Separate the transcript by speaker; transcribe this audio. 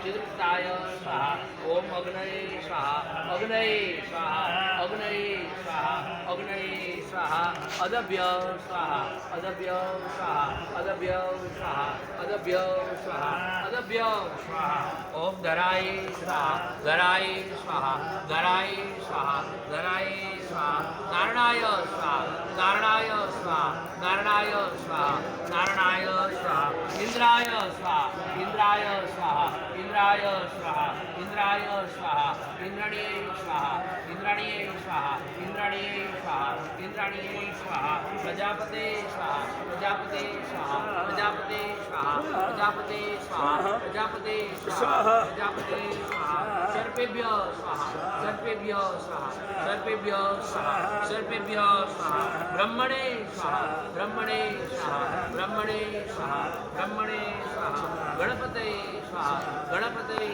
Speaker 1: चिदुक्ताय स्वाहा ओम अग्नये स्वाहा अग्नये स्वाहा अग्नये स्वाहा अग्नये स्वाहा अदभ्य स्वाहा अदभ्य स्वाहा अदभ्य स्वाहा अदभ्य स्वाहा अदभ्य स्वाहा ओम धराय स्वाहा धराय स्वाहा धराय स्वाहा धराय स्वाहा नारायणाय स्वाहा नारायणाय स्वाहा नारायणाय स्वाहा नारायणाय स्वाहा इंद्राय स्वाहा इंद्राय स्वाहा इंद्राय स्वाहा इंद्राय स्वाहा इंद्रणीय स्वाहा इंद्रणीय स्वाहा इंद्रणीय स्वाहा इंद्रणीय स्वाहा प्रजापते स्वाहा प्रजापते स्वाहा प्रजापते स्वाहा प्रजापते स्वाहा प्रजापते स्वाहा प्रजापते स्वाहा सर्पेभ्य स्वाहा सर्पेभ्य स्वाहा सर्पेभ्य स्वाहा सर्पेभ्य स्वाहा ब्रह्मणे स्वाहा ब्रह्मणे स्वाहा ब्रह्मणे स्वाहा ब्रह्मणे स्वाहा गणपते स्वाहा गणपते